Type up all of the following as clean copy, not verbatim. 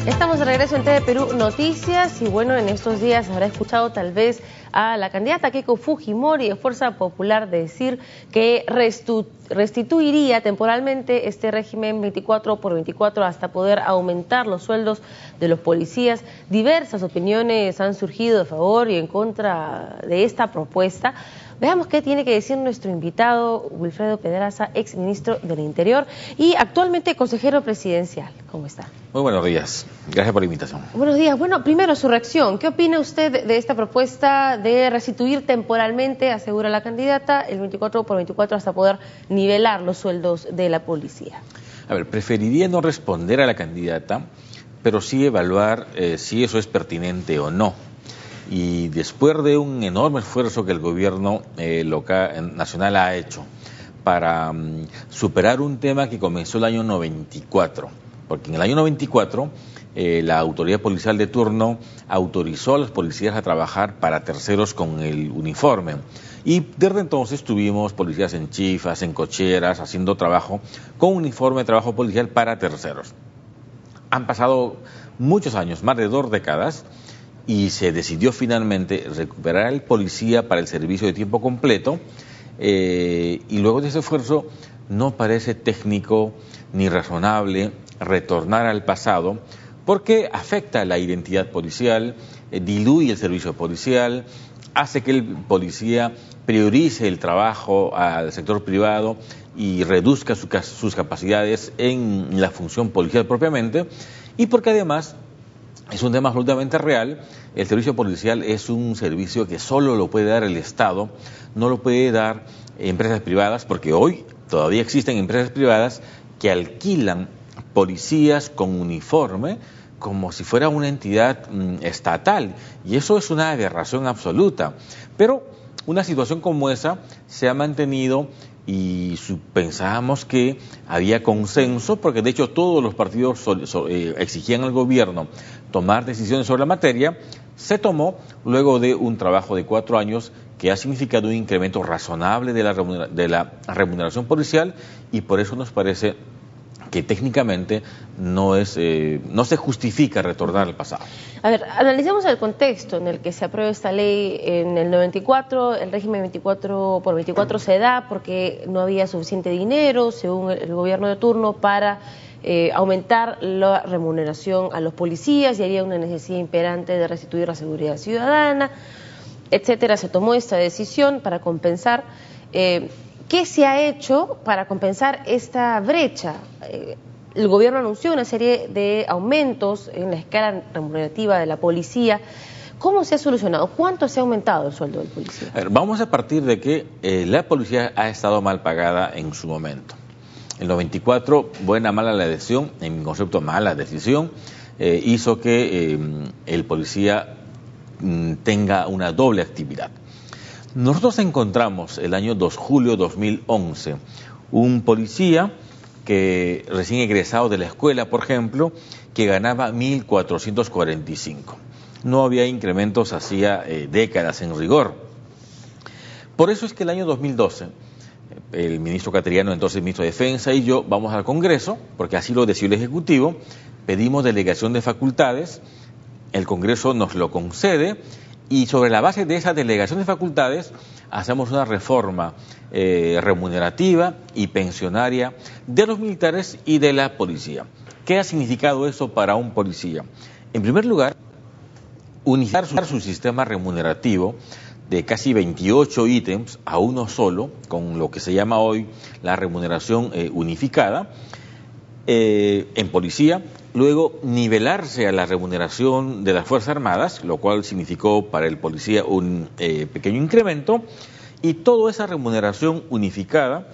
Estamos de regreso en TV Perú Noticias y bueno, en estos días habrá escuchado tal vez a la candidata Keiko Fujimori de Fuerza Popular decir que restituiría temporalmente este régimen 24/24 hasta poder aumentar los sueldos de los policías. Diversas opiniones han surgido a favor y en contra de esta propuesta. Veamos qué tiene que decir nuestro invitado, Wilfredo Pedraza, exministro del Interior y actualmente consejero presidencial. ¿Cómo está? Muy buenos días. Gracias por la invitación. Buenos días. Bueno, primero su reacción. ¿Qué opina usted de esta propuesta de restituir temporalmente, asegura la candidata, el 24/24 hasta poder nivelar los sueldos de la policía? A ver, preferiría no responder a la candidata, pero sí evaluar si eso es pertinente o no. Y después de un enorme esfuerzo que el gobierno nacional ha hecho para superar un tema que comenzó el año 94, porque en el año 94 la autoridad policial de turno autorizó a los policías a trabajar para terceros con el uniforme. Y desde entonces tuvimos policías en chifas, en cocheras, haciendo trabajo con uniforme de trabajo policial para terceros. Han pasado muchos años, más de 2 décadas, y se decidió finalmente recuperar al policía para el servicio de tiempo completo, y luego de ese esfuerzo no parece técnico ni razonable retornar al pasado, porque afecta la identidad policial, diluye el servicio policial, hace que el policía priorice el trabajo al sector privado y reduzca sus capacidades en la función policial propiamente, y porque además es un tema absolutamente real. El servicio policial es un servicio que solo lo puede dar el Estado, no lo puede dar empresas privadas, porque hoy todavía existen empresas privadas que alquilan policías con uniforme como si fuera una entidad estatal, y eso es una aberración absoluta. Pero una situación como esa se ha mantenido y pensábamos que había consenso, porque de hecho todos los partidos exigían al gobierno tomar decisiones sobre la materia. Se tomó luego de un trabajo de 4 años que ha significado un incremento razonable de la remuneración policial, y por eso nos parece que técnicamente no se justifica retornar al pasado. A ver, analicemos el contexto en el que se aprueba esta ley. En el 94, el régimen 24/24 se da porque no había suficiente dinero, según el gobierno de turno, para aumentar la remuneración a los policías, y había una necesidad imperante de restituir la seguridad ciudadana, etcétera. Se tomó esta decisión para compensar. ¿Qué se ha hecho para compensar esta brecha? El gobierno anunció una serie de aumentos en la escala remunerativa de la policía. ¿Cómo se ha solucionado? ¿Cuánto se ha aumentado el sueldo del policía? A ver, vamos a partir de que la policía ha estado mal pagada en su momento. En el 94, buena mala la decisión, en mi concepto mala decisión, hizo que el policía tenga una doble actividad. Nosotros encontramos el año julio 2011 un policía que recién egresado de la escuela, por ejemplo, que ganaba 1.445. No había incrementos hacía décadas en rigor. Por eso es que el año 2012, el ministro Cateriano, entonces ministro de Defensa, y yo vamos al Congreso, porque así lo decidió el Ejecutivo, pedimos delegación de facultades, el Congreso nos lo concede, y sobre la base de esa delegación de facultades hacemos una reforma remunerativa y pensionaria de los militares y de la policía. ¿Qué ha significado eso para un policía? En primer lugar, unificar su sistema remunerativo de casi 28 ítems a uno solo, con lo que se llama hoy la remuneración unificada en policía. Luego, nivelarse a la remuneración de las Fuerzas Armadas, lo cual significó para el policía un pequeño incremento, y toda esa remuneración unificada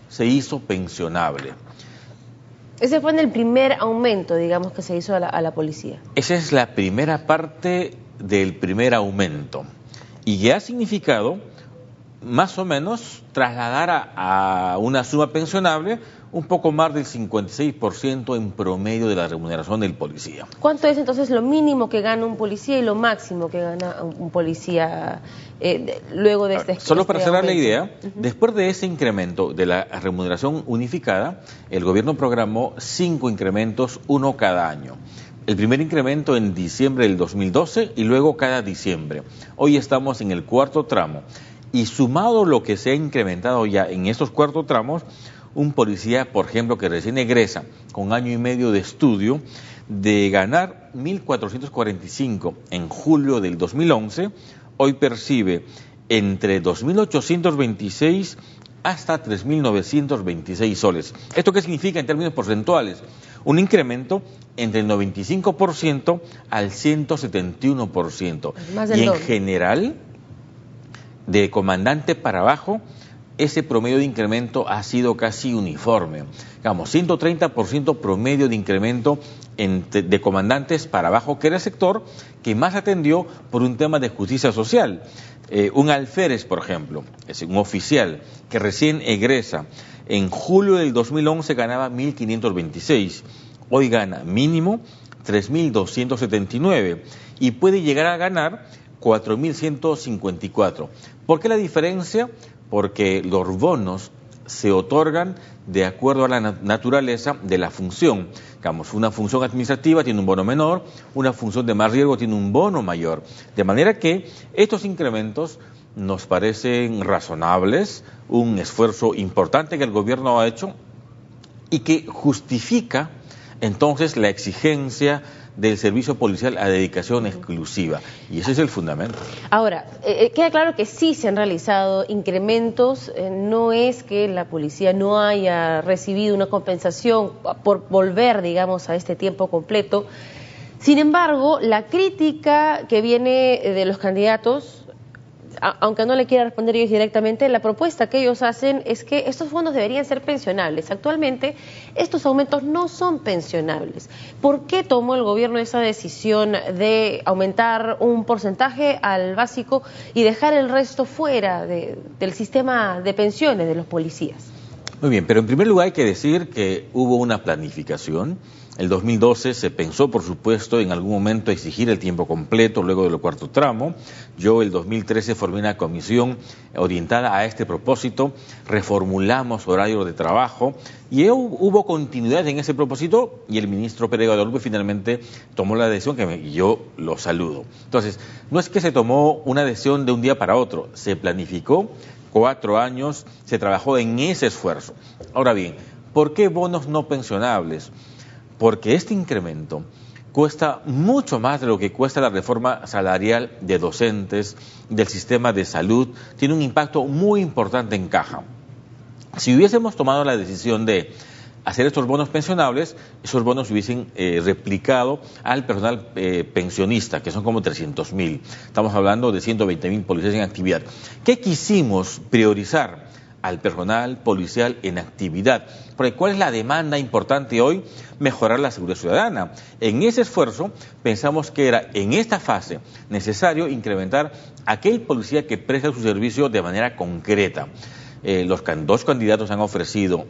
se hizo pensionable. Ese fue en el primer aumento, digamos, que se hizo a la policía. Esa es la primera parte del primer aumento, y que ha significado más o menos trasladar a una suma pensionable un poco más del 56% en promedio de la remuneración del policía. ¿Cuánto es entonces lo mínimo que gana un policía y lo máximo que gana un policía luego de este Solo para cerrar la aumento? idea, después de ese incremento de la remuneración unificada, el gobierno programó 5 incrementos, uno cada año. El primer incremento en diciembre del 2012 y luego cada diciembre. Hoy estamos en el 4º tramo. Y sumado lo que se ha incrementado ya en estos 4 tramos, un policía, por ejemplo, que recién egresa con año y medio de estudio, de ganar 1.445 en julio del 2011, hoy percibe entre 2.826 hasta 3.926 soles. ¿Esto qué significa en términos porcentuales? Un incremento entre el 95% al 171%. Y en general, de comandante para abajo, ese promedio de incremento ha sido casi uniforme. Digamos, 130% promedio de incremento de comandantes para abajo, que era el sector que más atendió por un tema de justicia social. Un alférez, por ejemplo, es un oficial que recién egresa, en julio del 2011 ganaba 1.526, hoy gana mínimo 3.279 y puede llegar a ganar 4.154. ¿Por qué la diferencia? Porque los bonos se otorgan de acuerdo a la naturaleza de la función. Digamos, una función administrativa tiene un bono menor, una función de más riesgo tiene un bono mayor. De manera que estos incrementos nos parecen razonables, un esfuerzo importante que el gobierno ha hecho y que justifica entonces la exigencia del servicio policial a dedicación exclusiva. Y ese es el fundamento. Ahora, queda claro que sí se han realizado incrementos, no es que la policía no haya recibido una compensación por volver, digamos, a este tiempo completo. Sin embargo, la crítica que viene de los candidatos, aunque no le quiera responder ellos directamente, la propuesta que ellos hacen es que estos fondos deberían ser pensionables. Actualmente, estos aumentos no son pensionables. ¿Por qué tomó el gobierno esa decisión de aumentar un porcentaje al básico y dejar el resto fuera del sistema de pensiones de los policías? Muy bien, pero en primer lugar hay que decir que hubo una planificación. El 2012 se pensó, por supuesto, en algún momento exigir el tiempo completo luego del 4º tramo. Yo el 2013 formé una comisión orientada a este propósito, reformulamos horarios de trabajo y hubo continuidad en ese propósito y el ministro Pérez Guadalupe finalmente tomó la decisión y yo lo saludo. Entonces, no es que se tomó una decisión de un día para otro, se planificó 4 años, se trabajó en ese esfuerzo. Ahora bien, ¿por qué bonos no pensionables? Porque este incremento cuesta mucho más de lo que cuesta la reforma salarial de docentes, del sistema de salud, tiene un impacto muy importante en caja. Si hubiésemos tomado la decisión de hacer estos bonos pensionables, esos bonos hubiesen replicado al personal pensionista, que son como 300.000. Estamos hablando de 120.000 policías en actividad. ¿Qué quisimos priorizar? Al personal policial en actividad. Porque ¿cuál es la demanda importante hoy? Mejorar la seguridad ciudadana. En ese esfuerzo pensamos que era en esta fase necesario incrementar aquel policía que presta su servicio de manera concreta. Los 2 candidatos han ofrecido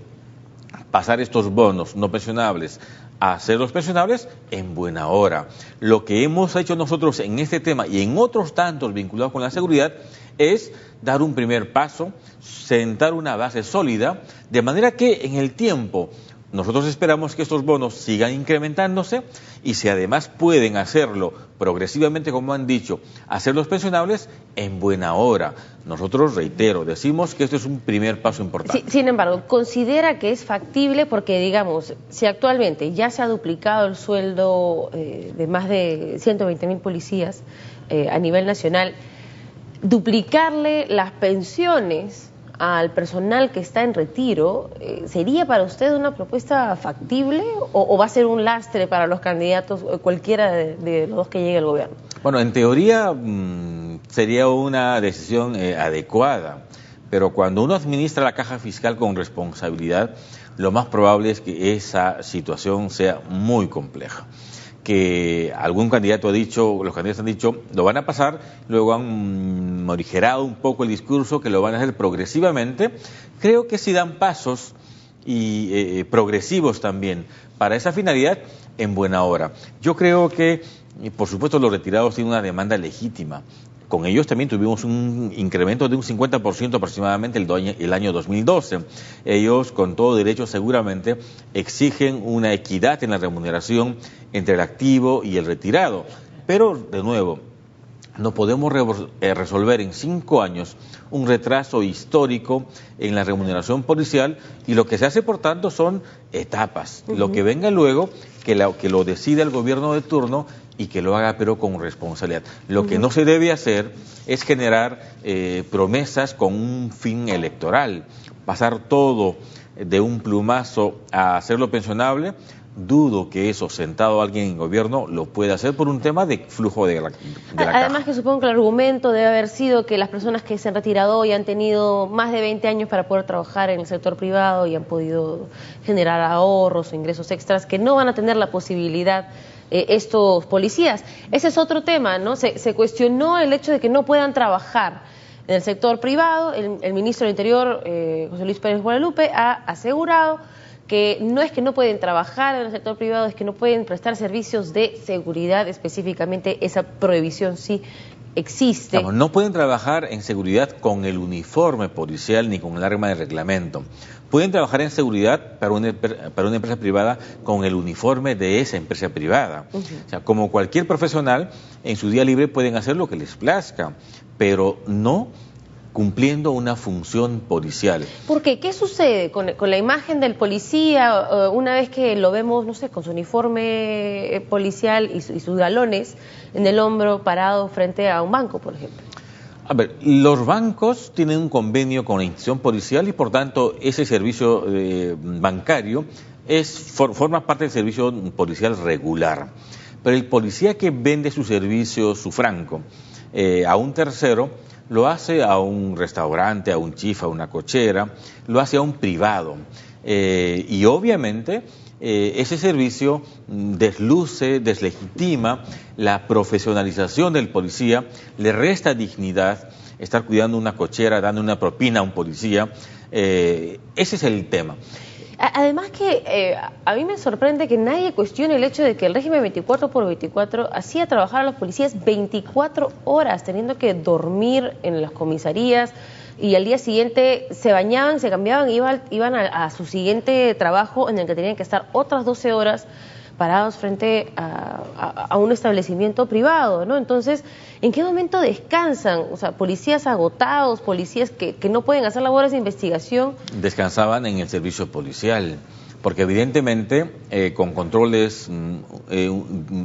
pasar estos bonos no pensionables a hacerlos pensionables en buena hora. Lo que hemos hecho nosotros en este tema y en otros tantos vinculados con la seguridad es dar un primer paso, sentar una base sólida, de manera que en el tiempo nosotros esperamos que estos bonos sigan incrementándose y si además pueden hacerlo progresivamente, como han dicho, hacerlos pensionables en buena hora. Nosotros, reitero, decimos que esto es un primer paso importante. Sí, sin embargo, ¿considera que es factible? Porque, digamos, si actualmente ya se ha duplicado el sueldo de más de 120.000 policías a nivel nacional, duplicarle las pensiones al personal que está en retiro, ¿sería para usted una propuesta factible o va a ser un lastre para los candidatos, cualquiera de los dos que llegue al gobierno? Bueno, en teoría sería una decisión adecuada, pero cuando uno administra la caja fiscal con responsabilidad, lo más probable es que esa situación sea muy compleja. Que algún candidato ha dicho, los candidatos han dicho, lo van a pasar, luego han morigerado un poco el discurso, que lo van a hacer progresivamente. Creo que si dan pasos y progresivos también. Para esa finalidad, en buena hora. Yo creo que, por supuesto, los retirados tienen una demanda legítima. Con ellos también tuvimos un incremento de un 50% aproximadamente el año 2012. Ellos, con todo derecho, seguramente exigen una equidad en la remuneración entre el activo y el retirado. Pero, de nuevo, no podemos resolver en 5 años un retraso histórico en la remuneración policial, y lo que se hace, por tanto, son etapas. Lo que venga luego, que lo decida el gobierno de turno, y que lo haga pero con responsabilidad. Lo que no se debe hacer es generar promesas con un fin electoral. Pasar todo de un plumazo a hacerlo pensionable, dudo que eso, sentado alguien en gobierno, lo pueda hacer por un tema de flujo de la Además caja. que supongo que el argumento debe haber sido que las personas que se han retirado y han tenido más de 20 años para poder trabajar en el sector privado y han podido generar ahorros o ingresos extras, que no van a tener la posibilidad estos policías. Ese es otro tema, ¿no? Se cuestionó el hecho de que no puedan trabajar en el sector privado. El ministro del Interior, José Luis Pérez Guadalupe, ha asegurado que no es que no pueden trabajar en el sector privado, es que no pueden prestar servicios de seguridad específicamente. Esa prohibición sí existe. Vamos, no pueden trabajar en seguridad con el uniforme policial ni con el arma de reglamento. Pueden trabajar en seguridad para una empresa privada con el uniforme de esa empresa privada. O sea, como cualquier profesional, en su día libre pueden hacer lo que les plazca, pero no cumpliendo una función policial. ¿Por qué? ¿Qué sucede con la imagen del policía una vez que lo vemos, no sé, con su uniforme policial y sus galones en el hombro, parado frente a un banco, por ejemplo? A ver, los bancos tienen un convenio con la institución policial y, por tanto, ese servicio bancario forma parte del servicio policial regular. Pero el policía que vende su servicio, su franco, a un tercero, lo hace a un restaurante, a un chifa, a una cochera, lo hace a un privado. Y obviamente ese servicio desluce, deslegitima la profesionalización del policía, le resta dignidad estar cuidando una cochera, dando una propina a un policía. Ese es el tema. Además que a mí me sorprende que nadie cuestione el hecho de que el régimen 24/24 hacía trabajar a los policías 24 horas, teniendo que dormir en las comisarías, y al día siguiente se bañaban, se cambiaban, iban a su siguiente trabajo, en el que tenían que estar otras 12 horas parados frente a un establecimiento privado, ¿no? Entonces, ¿en qué momento descansan? O sea, policías agotados, policías que no pueden hacer labores de investigación. Descansaban en el servicio policial, porque evidentemente con controles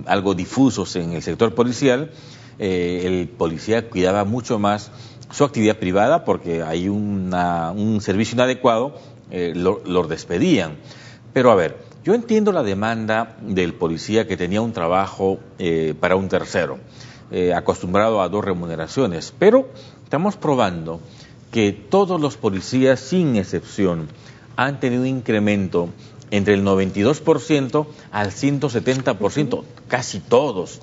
algo difusos en el sector policial, el policía cuidaba mucho más su actividad privada, porque hay un servicio inadecuado, lo despedían. Pero a ver, yo entiendo la demanda del policía que tenía un trabajo para un tercero, acostumbrado a 2 remuneraciones, pero estamos probando que todos los policías, sin excepción, han tenido un incremento entre el 92% al 170%, casi todos.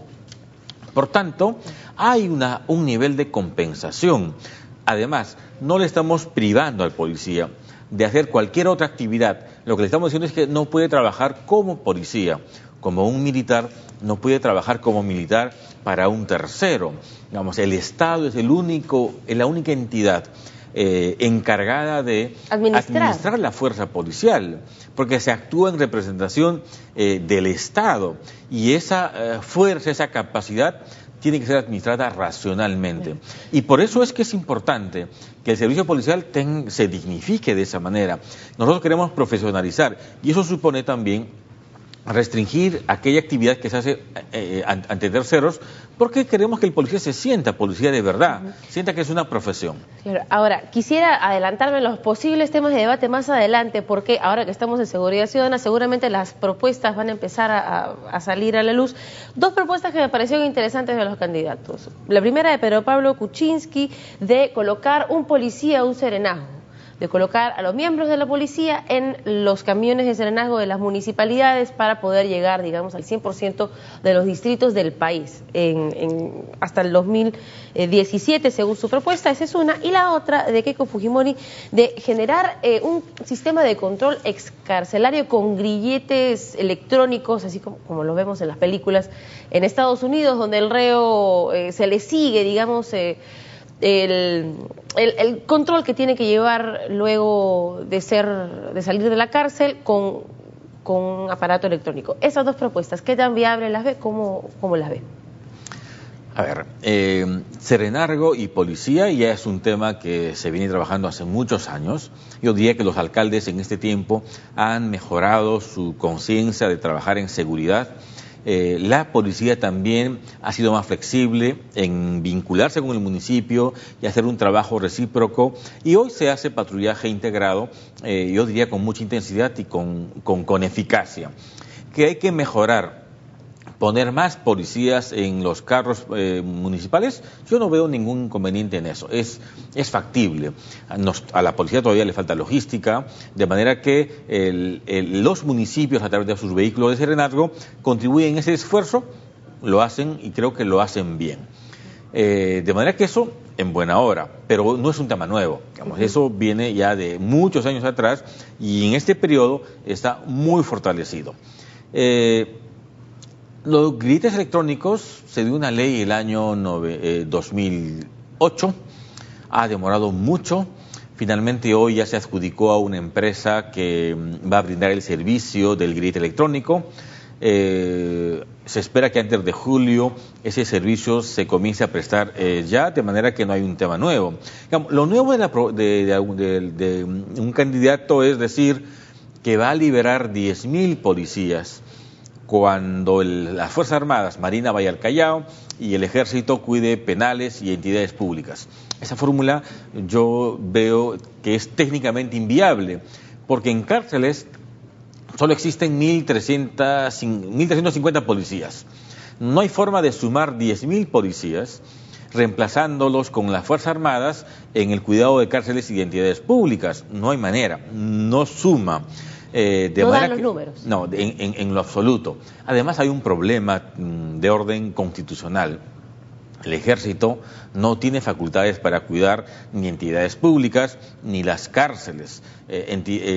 Por tanto, hay un nivel de compensación. Además, no le estamos privando al policía de hacer cualquier otra actividad. Lo que le estamos diciendo es que no puede trabajar como policía, como un militar no puede trabajar como militar para un tercero. Digamos, el Estado es la única entidad encargada de administrar la fuerza policial, porque se actúa en representación del Estado, y esa fuerza, esa capacidad tiene que ser administrada racionalmente. Y por eso es que es importante que el servicio policial se dignifique de esa manera. Nosotros queremos profesionalizar, y eso supone también restringir aquella actividad que se hace ante terceros, porque queremos que el policía se sienta policía de verdad, sienta que es una profesión. Claro. Ahora, quisiera adelantarme a los posibles temas de debate más adelante, porque ahora que estamos en seguridad ciudadana, seguramente las propuestas van a empezar a salir a la luz. 2 propuestas que me parecieron interesantes de los candidatos. La primera de Pedro Pablo Kuczynski, de colocar un policía, un serenazgo, de colocar a los miembros de la policía en los camiones de serenazgo de las municipalidades para poder llegar, digamos, al 100% de los distritos del país hasta el 2017, según su propuesta. Esa es una. Y la otra, de Keiko Fujimori, de generar un sistema de control excarcelario con grilletes electrónicos, así como lo vemos en las películas en Estados Unidos, donde el reo se le sigue, digamos, el control que tiene que llevar luego de salir de la cárcel con un aparato electrónico. Esas dos propuestas, ¿qué tan viables las ve? ¿Cómo las ve? A ver, serenazgo y policía ya es un tema que se viene trabajando hace muchos años. Yo diría que los alcaldes en este tiempo han mejorado su conciencia de trabajar en seguridad. La policía también ha sido más flexible en vincularse con el municipio y hacer un trabajo recíproco, y hoy se hace patrullaje integrado, yo diría con mucha intensidad y con eficacia. Que hay que mejorar, poner más policías en los carros municipales, yo no veo ningún inconveniente en eso, es factible. A la policía todavía le falta logística, de manera que los municipios, a través de sus vehículos de serenazgo, contribuyen en ese esfuerzo, lo hacen y creo que lo hacen bien. De manera que eso en buena hora, pero no es un tema nuevo, digamos, eso viene ya de muchos años atrás y en este periodo está muy fortalecido. Los grilletes electrónicos, se dio una ley el año 2008, ha demorado mucho, finalmente hoy ya se adjudicó a una empresa que va a brindar el servicio del grillete electrónico. Se espera que antes de julio ese servicio se comience a prestar ya, de manera que no hay un tema nuevo. Digamos, lo nuevo de un candidato es decir que va a liberar 10.000 policías cuando las Fuerzas Armadas, Marina vaya al Callao y el Ejército cuide penales y entidades públicas. Esa fórmula yo veo que es técnicamente inviable, porque en cárceles solo existen 1.350 policías. No hay forma de sumar 10.000 policías reemplazándolos con las Fuerzas Armadas en el cuidado de cárceles y de entidades públicas. No hay manera, no suma. No dan los números. No, en lo absoluto. Además hay un problema de orden constitucional. El Ejército no tiene facultades para cuidar ni entidades públicas ni las cárceles.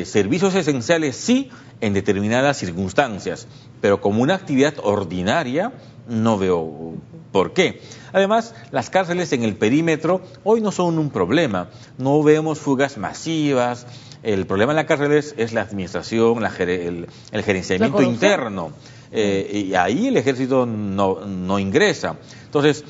Servicios esenciales sí, en determinadas circunstancias, pero como una actividad ordinaria no veo por qué. Además, las cárceles en el perímetro hoy no son un problema. No vemos fugas masivas. El problema en las cárceles es la administración, el gerenciamiento interno. Y ahí el Ejército no ingresa. Entonces,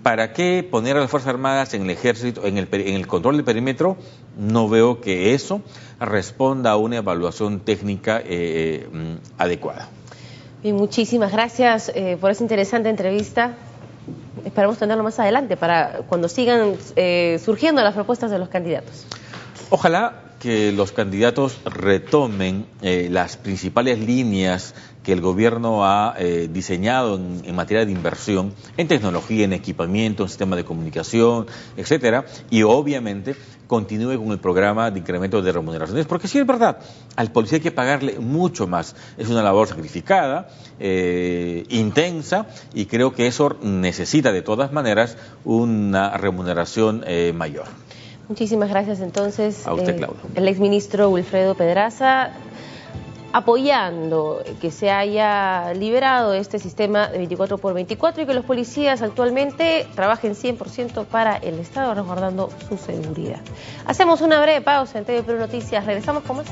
¿para qué poner a las Fuerzas Armadas en el Ejército, en el control del perímetro? No veo que eso responda a una evaluación técnica adecuada. Bien, muchísimas gracias por esa interesante entrevista. Esperamos tenerlo más adelante para cuando sigan surgiendo las propuestas de los candidatos. Ojalá que los candidatos retomen las principales líneas que el gobierno ha diseñado en materia de inversión, en tecnología, en equipamiento, en sistema de comunicación, etcétera, y obviamente continúe con el programa de incremento de remuneraciones, porque sí es verdad, al policía hay que pagarle mucho más, es una labor sacrificada, intensa, y creo que eso necesita de todas maneras una remuneración mayor. Muchísimas gracias entonces. A usted, Claudio. El exministro Wilfredo Pedraza, apoyando que se haya liberado este sistema de 24x24 y que los policías actualmente trabajen 100% para el Estado, resguardando su seguridad. Hacemos una breve pausa en TV Perú Noticias. Regresamos con más.